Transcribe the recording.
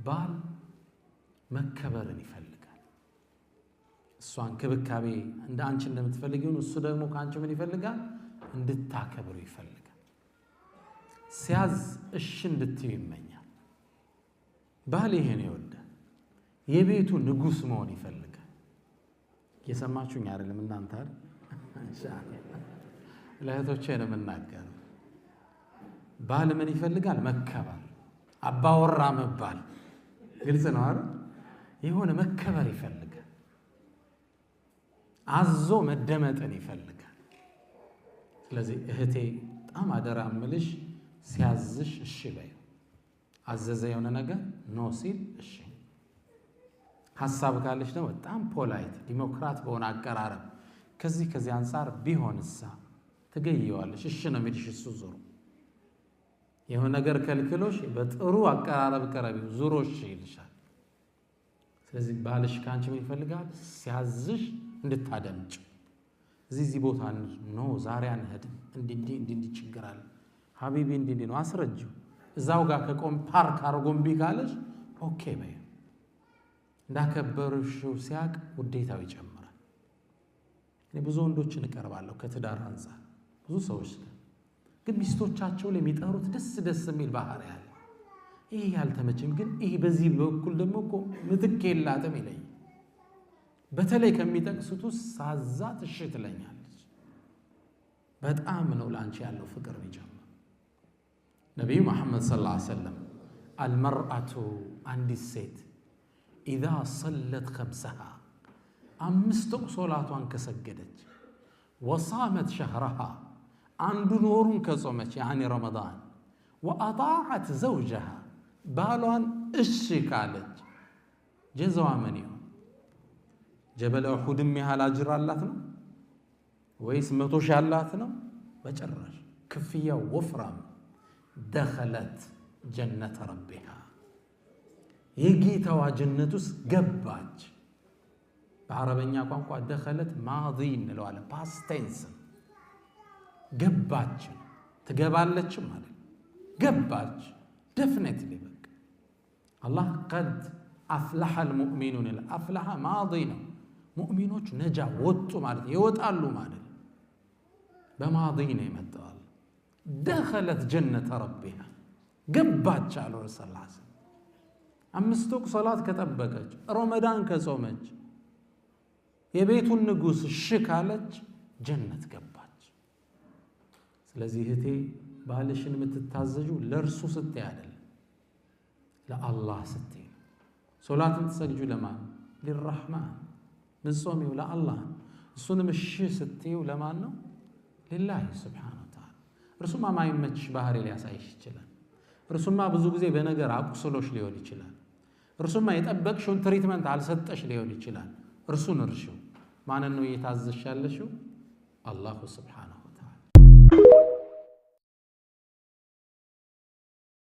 ባል መከበርን ይፈልጋል። እሷን ክብካቤ እንደ አንቺ እንደምትፈልጊው እሱ ደግሞ ካንቺ ምን ይፈልጋል? እንድታከብሩ ይፈልጋል። ሲያዝ እሺ እንድትዩ ይመኛል። ባል ይሄን ይወዳል። የቤቱ ንጉስ መሆን ይፈልጋል። እየሰማችሁኝ አይደለም እናንተ አይደል? ለእህቶቼ ነው የምናገረው። ባል ምን ይፈልጋል? መከበር፣ አባወራ መባል። ግልጽ ነው አይደል? የሆነ መከበር ይፈልጋል። አዞ መደመጥን ይፈልጋል። ስለዚህ እህቴ በጣም አደራ እምልሽ ሲያዝሽ እሺ በይ። አዘዘ የሆነ ነገር ኖ ሲል እሺ። ሐሳብ ካለሽ ደግሞ በጣም ፖላይት ዲሞክራት በሆነ አቀራረብ ከዚህ አንፃር ቢሆንሳ ትገየዋለሽ። እሺ ነው የሚልሽ እሱ ዞሮ የሆነ ነገር ከልክሎሽ በጥሩ አቀራረብ ቀረቢው ዞሮ እሺ ይልሻል። ስለዚህ ባልሽ ካንቺ ምን ይፈልጋል? ሲያዝሽ እንድታደምጭ። እዚህ ቦታ ነው ዛሬ አንሄድም፣ እንዲህ ችግር አለ ሀቢቢ እንዲህ ነው አስረጅው። እዛው ጋር ከቆም ፓርክ አርጎምቢ ካለሽ ኦኬ በይ። እንዳከበርሽው ሲያቅ ውዴታው ይጨምራል። እኔ ብዙ ወንዶችን እቀርባለሁ ከትዳር አንፃር ብዙ ሰዎች ግን ሚስቶቻቸው ላይ የሚጠሩት ደስ የሚል ባህሪ አለ። ይሄ ያልተመቸኝ ግን ይሄ በዚህ በኩል ደግሞ እኮ ምትክ የላትም ይለኝ። በተለይ ከሚጠቅሱት ውስጥ ሳዛት እሺ ትለኛለች። በጣም ነው ላንቺ ያለው ፍቅር የሚጨምር። ነብዩ መሐመድ ሰለላሁ ዐለይሂ ወሰለም አልመርአቱ አንዲት ሴት ኢዛ ሰለት ኸምሰሃ አምስት ሶላቷን ከሰገደች ወሳመት ሸህረሃ አንዱን ወሩን ከጾመች ያኒ ረመዳን ወአጣዐት ዘውጀሃ ባሏን እሺ ካለች ጀዛዋ ምን ይሆን? ጀበለ ኡሁድም ያህል አጅር አላት ነው ወይስ 100 ሺህ አላት ነው? በጭራሽ። ክፍያው ወፍራም። ደኸለት ጀነተ ረቢሃ የጌታዋ ጀነት ውስጥ ገባች። በአረበኛ ቋንቋ ደኸለት ማዲ እንለዋለን፣ ፓስት ቴንስ። ገባች ትገባለች ማለት ገባች። ደፍኔትሊ በቃ አላህ ቀድ አፍለሐ አልሙእሚኑን አፍለሐ ማዲ ነው። ሙእሚኖች ነጃ ወጡ ማለት ይወጣሉ ማለት በማዲ ነው የመጣው። ደኸለት ጀነተ ረቢሃ ገባች አሉ ረሱል ሰለላሁ ዐለይሂ ወሰለም። 5 ወቅት ሶላት ከጠበቀች ረመዳን ከጾመች የቤቱን ንጉስ እሺ ካለች ጀነት ገባች። ስለዚህ እህቴ ባልሽን የምትታዘዡ ለእርሱ ስትይ አይደለም፣ ለአላህ ስትይ። ሶላትን ትሰግጁ ለማን? ሊራህማን። ምጾሚው ለአላህ። እሱንም እሺ ስትዩ ለማን ነው? ሊላሂ ሱብሓነሁ ወተዓላ። እርሱማ ማይመችሽ ባህሪ ሊያሳይሽ ይችላል። እርሱማ ብዙ ጊዜ በነገር አቁስሎሽ ሊሆን ይችላል። እርሱማ የጠበቅሽውን ትሪትመንት አልሰጠሽ ሊሆን ይችላል። እርሱን እርሺው። ማንን ነው እየታዘዝሽ ያለሽው? አላሁ ሱብሓነሁ